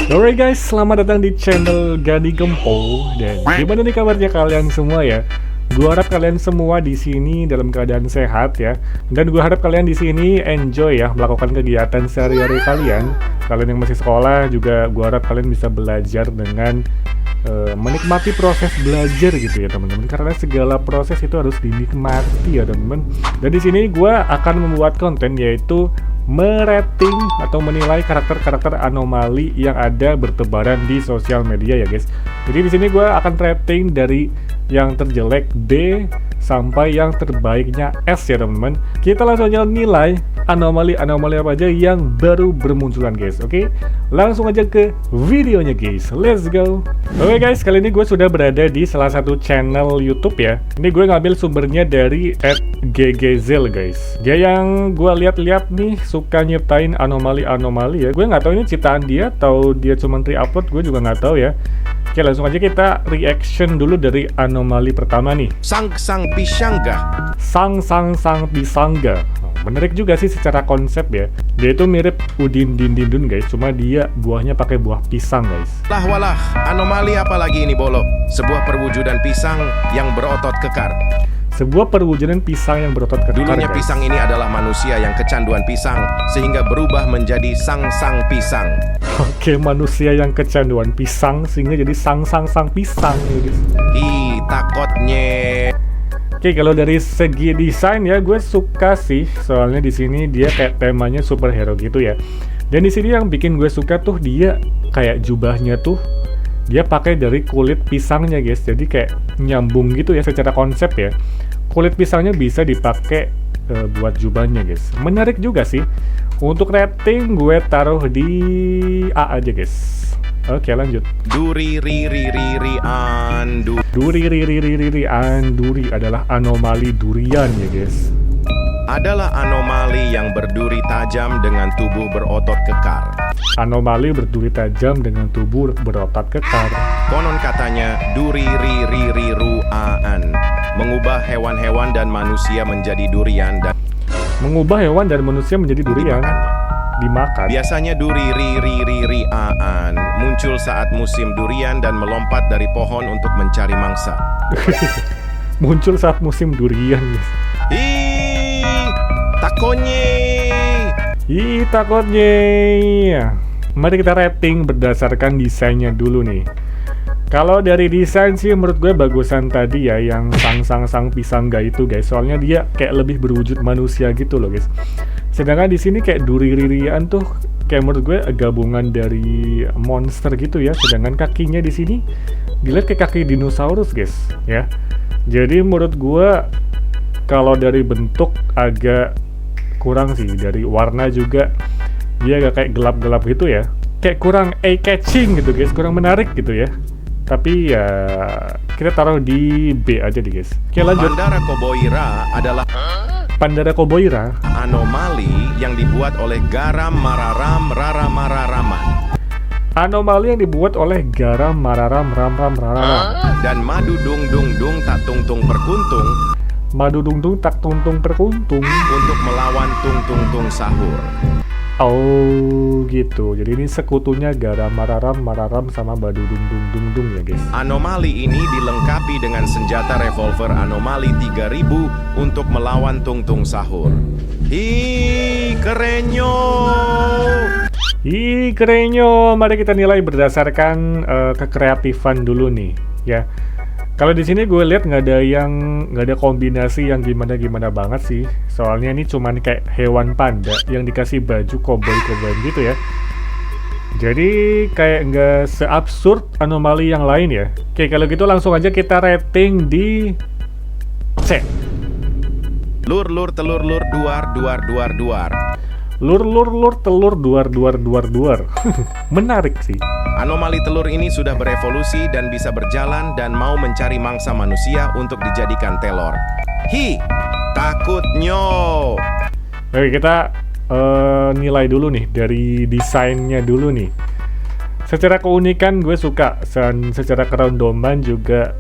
Alright guys, selamat datang di channel Gani Gempo. Dan gimana nih kabarnya kalian semua ya? Gua harap kalian semua di sini dalam keadaan sehat ya. Dan gua harap kalian di sini enjoy ya melakukan kegiatan sehari-hari kalian. Kalian yang masih sekolah juga gua harap kalian bisa belajar dengan menikmati proses belajar gitu ya teman-teman. Karena segala proses itu harus dinikmati ya teman-teman. Dan di sini gua akan membuat konten yaitu merating atau menilai karakter-karakter anomali yang ada bertebaran di sosial media ya guys. Jadi di sini gue akan rating dari yang terjelek B sampai yang terbaiknya S ya teman-teman. Kita langsung aja nilai anomali-anomali apa aja yang baru bermunculan guys. Oke, langsung aja ke videonya guys. Let's go. Oke guys, kali ini gue sudah berada di salah satu channel YouTube ya. Ini gue ngambil sumbernya dari @ggzel guys. Dia yang gue lihat-lihat nih suka nyiptain anomali-anomali ya. Gue nggak tahu ini ciptaan dia atau dia cuma re-upload, gue juga nggak tahu ya. Oke, langsung aja kita reaction dulu dari anomali pertama nih. Sang pisangga. Sang pisangga. Menarik juga sih secara konsep ya. Dia itu mirip Udin Dindindun guys, cuma dia buahnya pakai buah pisang guys. Walah, anomali apa lagi ini Bolo? Sebuah perwujudan pisang yang berotot kekar. Sebuah perwujudan pisang yang berotot kekar. Dulunya guys. pisang ini adalah manusia yang kecanduan pisang sehingga berubah menjadi sang pisang. Oke, manusia yang kecanduan pisang sehingga jadi sang pisang ya guys. Takutnya. Oke, kalau dari segi desain ya gue suka sih, soalnya di sini dia kayak temanya superhero gitu ya. Dan di sini yang bikin gue suka tuh dia kayak jubahnya tuh dia pakai dari kulit pisangnya guys. Jadi kayak nyambung gitu ya secara konsep ya. Kulit pisangnya bisa dipakai buat jubahnya guys. Menarik juga sih. Untuk rating gue taruh di A aja guys. Oke, lanjut. Duri adalah anomali durian ya guys. Adalah anomali yang berduri tajam dengan tubuh berotot kekar. Anomali berduri tajam dengan tubuh berotot kekar. Konon katanya duri ruaan mengubah hewan-hewan dan manusia menjadi durian dan Mengubah hewan dan manusia menjadi durian. Dimakan. Biasanya duri riaan muncul saat musim durian dan melompat dari pohon untuk mencari mangsa. Muncul saat musim durian guys. Takutnya. Mari kita rating berdasarkan desainnya dulu nih. Kalau dari desain sih menurut gue bagusan tadi ya yang sang pisangga itu guys. Soalnya dia kayak lebih berwujud manusia gitu loh guys. Sedangkan di sini kayak duri-ririan tuh kayak menurut gue gabungan dari monster gitu ya. Sedangkan kakinya di sini dilihat kayak kaki dinosaurus guys ya. Jadi menurut gue kalau dari bentuk agak kurang sih, dari warna juga dia agak kayak gelap-gelap gitu ya. Kayak kurang eye-catching gitu guys, kurang menarik gitu ya. Tapi ya kita taruh di B aja deh guys. Oke, lanjut. Pandara Koboira anomali yang dibuat oleh garam mararam raramaraman. Anomali yang dibuat oleh garam mararam ram dan madu dung tak tung perkuntung. Madu dung tak tung perkuntung untuk melawan tung sahur. Oh gitu. Jadi ini sekutunya garam mararam sama madu dung ya guys. Anomali ini dilengkapi dengan senjata revolver anomali 3000 untuk melawan tung sahur. Kerenyo. Mari kita nilai berdasarkan kekreatifan dulu nih ya. Kalau di sini gue lihat nggak ada kombinasi yang gimana banget sih. Soalnya ini cuman kayak hewan panda yang dikasih baju cowboy gitu ya. Jadi kayak nggak seabsurd anomali yang lain ya. Oke, kalau gitu langsung aja kita rating di C. Lur telur duar. Lur telur duar. Menarik sih. Anomali telur ini sudah berevolusi dan bisa berjalan dan mau mencari mangsa manusia untuk dijadikan telur. Takutnya. Oke, kita nilai dulu nih dari desainnya dulu nih. Secara keunikan gue suka, dan secara kerandoman juga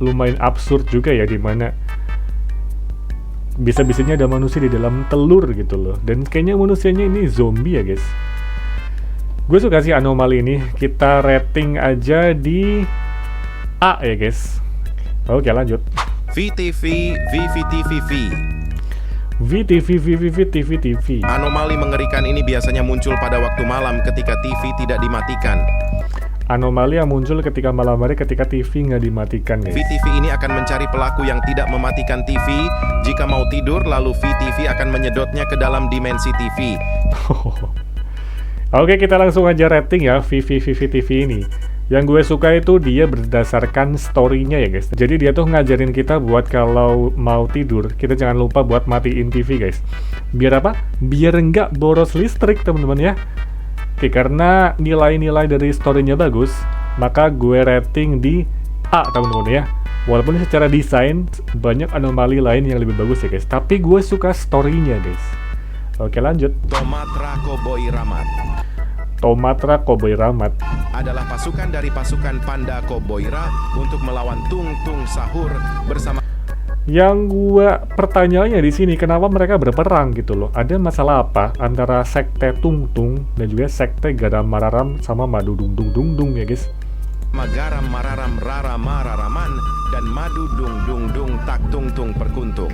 lumayan absurd juga ya, dimana bisa-bisanya ada manusia di dalam telur gitu loh. Dan kayaknya manusianya ini zombie ya guys. Gue suka sih anomali ini. Kita rating aja di A ya guys. Oke lanjut. VTV, VVTVV. VTV. Anomali mengerikan ini biasanya muncul pada waktu malam ketika TV tidak dimatikan. Anomali yang muncul ketika malam hari ketika TV nggak dimatikan guys. VTV ini akan mencari pelaku yang tidak mematikan TV. Jika mau tidur, lalu VTV akan menyedotnya ke dalam dimensi TV. Oke, kita langsung aja rating ya VVTV ini. Yang gue suka itu dia berdasarkan story-nya ya guys. Jadi dia tuh ngajarin kita buat kalau mau tidur, kita jangan lupa buat matiin TV guys. Biar apa? Biar nggak boros listrik teman-teman ya. Oke, karena nilai-nilai dari story-nya bagus, maka gue rating di A teman-teman ya. Walaupun secara desain banyak anomali lain yang lebih bagus ya guys, tapi gue suka story-nya guys. Oke lanjut. Tomatra Cowboy Ramat. Tomatra Cowboy Ramat Adalah pasukan dari pasukan Panda Cowboyra untuk melawan Tung Tung Sahur bersama. Yang gua pertanyaannya di sini, kenapa mereka berperang gitu loh? Ada masalah apa antara sekte Tung Tung dan juga sekte Garam Mararam sama Madu Dung Dung Dung Dung ya guys? Magaram Mararam Rara Mararaman dan Madu Dung Dung Dung Tak Tung Tung Perkuntung.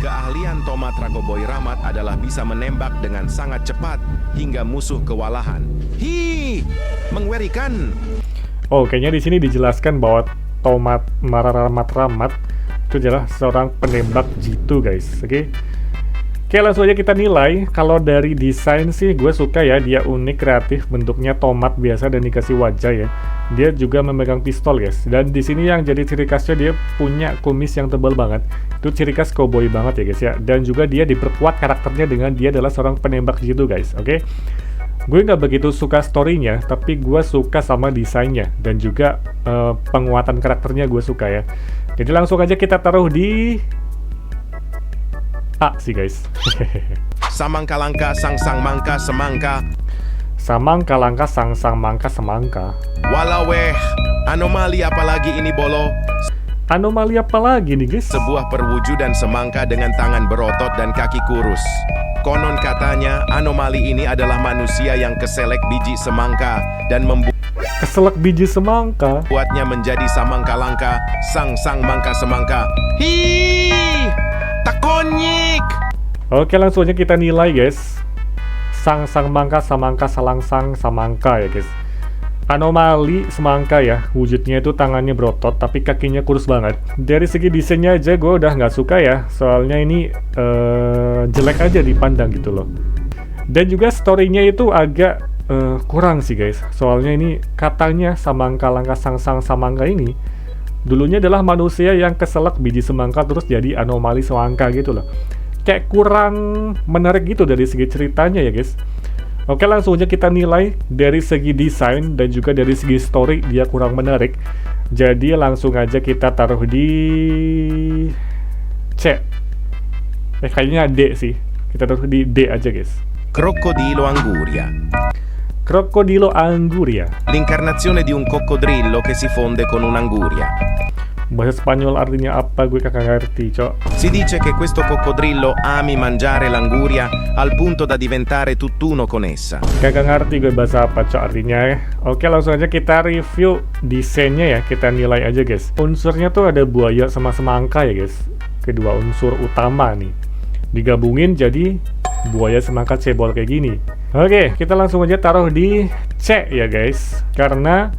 Keahlian Tomatra Cowboy Ramat adalah bisa menembak dengan sangat cepat hingga musuh kewalahan. Mengerikan. Oh, kayaknya di sini dijelaskan bahwa Ramat itu adalah seorang penembak jitu guys. Oke. Oke, langsung aja kita nilai. Kalau dari desain sih gue suka ya, dia unik, kreatif, bentuknya tomat biasa dan dikasih wajah ya. Dia juga memegang pistol guys. Dan di sini yang jadi ciri khasnya dia punya kumis yang tebal banget. Itu ciri khas cowboy banget ya guys ya. Dan juga dia diperkuat karakternya dengan dia adalah seorang penembak jitu guys. Oke. Gue nggak begitu suka story-nya, tapi gue suka sama desainnya dan juga penguatan karakternya gue suka ya. Jadi langsung aja kita taruh di A sih guys. Samangka langka sang sang mangka semangka. Samangka langka sang sang mangka semangka. Walaweh, anomali apalagi ini bolo? Anomali apa lagi nih guys? Sebuah perwujudan semangka dengan tangan berotot dan kaki kurus. Konon katanya anomali ini adalah manusia yang keselek biji semangka dan keselak biji semangka membuatnya menjadi samangka langka sang sang mangka semangka. Takonyik. Oke, langsung aja kita nilai guys. Sang sang mangka samangka salang sang samangka ya guys. Anomali semangka ya, wujudnya itu tangannya berotot tapi kakinya kurus banget. Dari segi desainnya aja gue udah nggak suka ya, soalnya ini jelek aja dipandang gitu loh. Dan juga story-nya itu agak kurang sih guys, soalnya ini katanya samangka langka sang sang samangka ini dulunya adalah manusia yang keselak biji semangka terus jadi anomali semangka gitu loh. Kayak kurang menarik gitu dari segi ceritanya ya guys. Oke, langsung aja kita nilai dari segi desain dan juga dari segi story dia kurang menarik. Jadi langsung aja kita taruh di C. Kayaknya D sih. Kita taruh di D aja guys. Crocodilo Anguria. Crocodilo Anguria. L'incarnazione di un coccodrillo che si fonde con un'anguria. Bahasa Spanyol artinya apa gue kagak ngerti, cok. Si dice che questo coccodrillo ami mangiare l'anguria al punto da diventare tutt'uno con essa. Kagak ngerti gue bahasa apa, cok, artinya ya. Oke, langsung aja kita review desainnya ya, kita nilai aja guys. Unsurnya tuh ada buaya sama semangka ya guys. Kedua unsur utama nih. Digabungin jadi buaya semangka cebol kayak gini. Oke, kita langsung aja taruh di C ya guys. Karena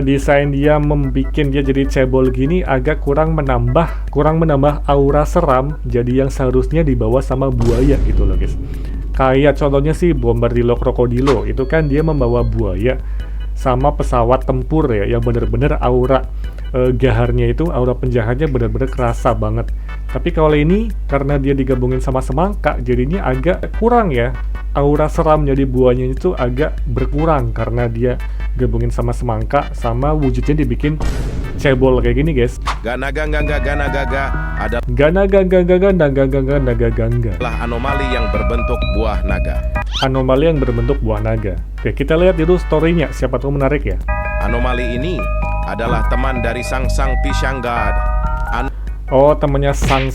desain dia membuat dia jadi cebol gini agak kurang menambah aura seram, jadi yang seharusnya dibawa sama buaya gitu loh guys. Kayak contohnya sih Bombardilo Crocodilo, itu kan dia membawa buaya sama pesawat tempur ya, yang bener-bener aura gaharnya itu, aura penjahatnya bener-bener kerasa banget. Tapi kalau ini karena dia digabungin sama semangka, jadinya agak kurang ya. Aura seram jadi buahnya itu agak berkurang karena dia gabungin sama semangka, sama wujudnya dibikin cebol kayak gini guys. Ganaga adalah naga gangga. Anomali yang berbentuk buah naga. Anomali yang berbentuk buah naga. Oke, kita lihat dulu story-nya, siapa tahu menarik ya. Anomali ini adalah teman dari sang pisang god. Oh, temennya sang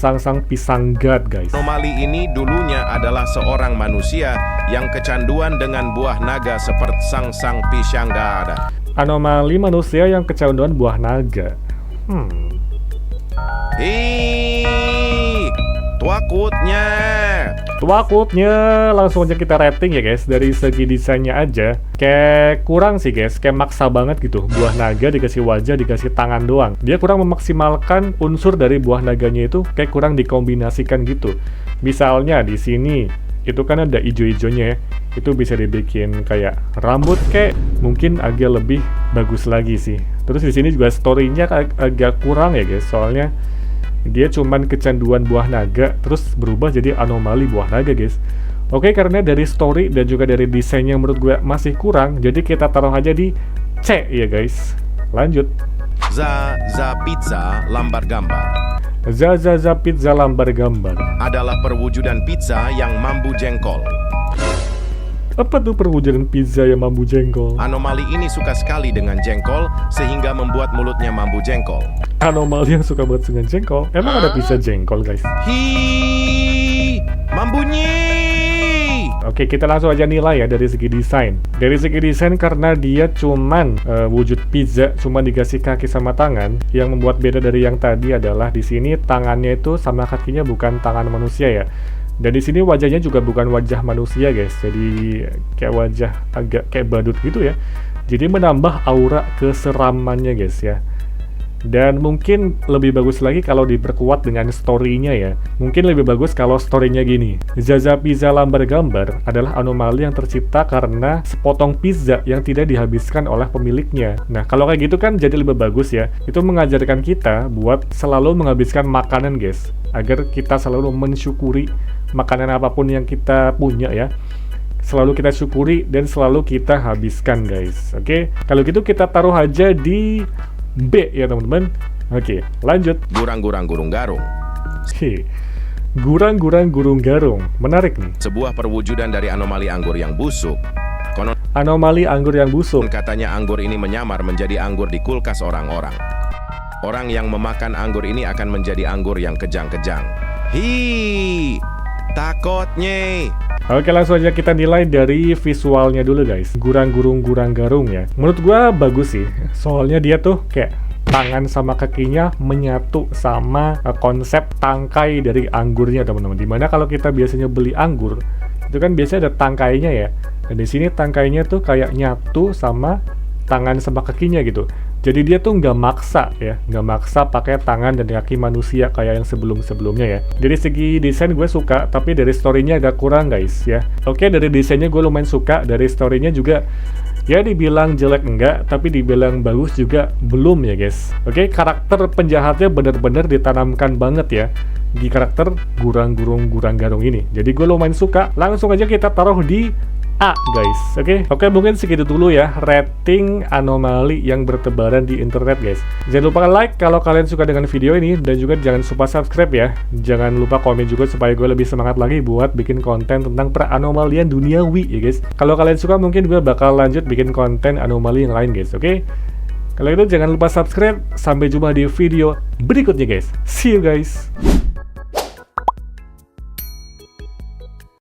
pisang god, guys. Anomali ini dulunya adalah seorang manusia yang kecanduan dengan buah naga seperti sang pisang gada. Anomali manusia yang kecanduan buah naga. Takutnya langsung aja kita rating ya guys. Dari segi desainnya aja kayak kurang sih guys, kayak maksa banget gitu. Buah naga dikasih wajah, dikasih tangan doang. Dia kurang memaksimalkan unsur dari buah naganya itu, kayak kurang dikombinasikan gitu. Misalnya di sini itu kan ada ijo-ijonya ya. Itu bisa dibikin kayak rambut, kayak mungkin agak lebih bagus lagi sih. Terus di sini juga story-nya agak kurang ya guys, soalnya dia cuman kecanduan buah naga, terus berubah jadi anomali buah naga guys. Oke, karena dari story dan juga dari desainnya menurut gue masih kurang, jadi kita taruh aja di C ya guys. Lanjut. Za pizza lambar gambar Za pizza lambar gambar adalah perwujudan pizza yang mambu jengkol. Apa tuh perwujudan pizza yang mambu jengkol? Anomali ini suka sekali dengan jengkol sehingga membuat mulutnya mambu jengkol. Anomali yang suka banget dengan jengkol? Emang ada pizza jengkol guys? Mambunyi. Oke, kita langsung aja nilai ya dari segi desain. Dari segi desain karena dia cuman wujud pizza, cuma dikasih kaki sama tangan. Yang membuat beda dari yang tadi adalah di sini tangannya itu sama kakinya bukan tangan manusia ya. Dan di sini wajahnya juga bukan wajah manusia guys. Jadi kayak wajah agak kayak badut gitu ya. Jadi menambah aura keseramannya guys ya. Dan mungkin lebih bagus lagi kalau diperkuat dengan story-nya ya. Mungkin lebih bagus kalau story-nya gini. Zaza pizza lambar gambar adalah anomali yang tercipta karena sepotong pizza yang tidak dihabiskan oleh pemiliknya. Nah, kalau kayak gitu kan jadi lebih bagus ya. Itu mengajarkan kita buat selalu menghabiskan makanan guys. Agar kita selalu mensyukuri makanan apapun yang kita punya ya. Selalu kita syukuri dan selalu kita habiskan guys. Oke, kalau gitu kita taruh aja di B ya teman-teman. Oke, lanjut. Gurang-gurang gurung garung. Gurang-gurang gurung garung. Menarik nih. Sebuah perwujudan dari anomali anggur yang busuk. Konon Anomali anggur yang busuk. katanya anggur ini menyamar menjadi anggur di kulkas orang-orang. Orang yang memakan anggur ini akan menjadi anggur yang kejang-kejang. Takutnya. Oke, langsung aja kita nilai dari visualnya dulu guys. Gurang-gurung gurang garung ya. Menurut gua bagus sih. Soalnya dia tuh kayak tangan sama kakinya menyatu sama konsep tangkai dari anggurnya teman-teman. Dimana kalau kita biasanya beli anggur, itu kan biasanya ada tangkainya ya. Dan di sini tangkainya tuh kayak nyatu sama tangan sama kakinya gitu. Jadi dia tuh nggak maksa ya, nggak maksa pakai tangan dan kaki manusia kayak yang sebelum-sebelumnya ya. Dari segi desain gue suka, tapi dari story-nya agak kurang guys ya. Oke, dari desainnya gue lumayan suka, dari story-nya juga ya dibilang jelek enggak, tapi dibilang bagus juga belum ya guys. Oke, karakter penjahatnya benar-benar ditanamkan banget ya di karakter gurang-gurung gurang garung ini. Jadi gue lumayan suka. Langsung aja kita taruh di A guys. Oke, mungkin segitu dulu ya rating anomali yang bertebaran di internet guys. Jangan lupa like kalau kalian suka dengan video ini, dan juga jangan lupa subscribe ya. Jangan lupa komen juga supaya gue lebih semangat lagi buat bikin konten tentang peranomalian duniawi ya guys. Kalau kalian suka mungkin gue bakal lanjut bikin konten anomali yang lain guys. Oke, kalau itu jangan lupa subscribe. Sampai jumpa di video berikutnya guys. See you guys.